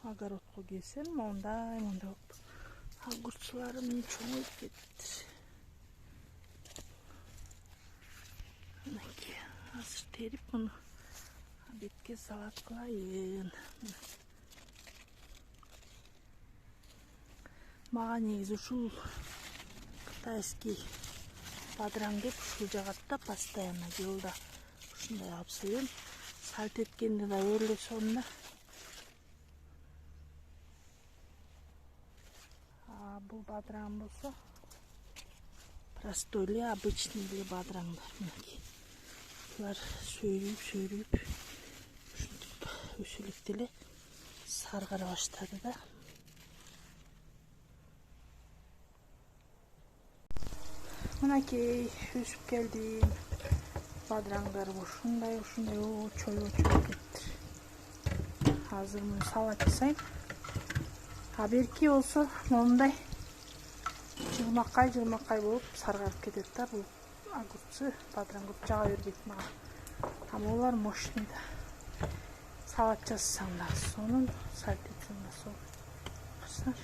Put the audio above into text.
огородко келсем мондай болуп огурчуларым чоңоюп кетиптир. Мынакей азыр терип муну бетке салат кылайын. Мага негизи ушул кытайский бадыраң деп ушул жагат да постоянно жылда ушундай алып жүрөм. Салт эткенде да өрлөсөм да. Бул бадыраң болсо простой эле, обычный эле бадыраңдар. Мынакей. Булар сөйрүп ушинтип өсүлүктө эле саргара баштады да. Мынакей өсүп келдим. Бадыраңдар ушундай чойгоч болуп кетти. Азыр муну салат жасайм. Берки болсо мондай жылмакай болуп саргарып кетет да. Бул огурчу бадыраң көп жага бербейт мага. Булар мощный да. Салат жасасаң да сонун, салт этсең да сонун.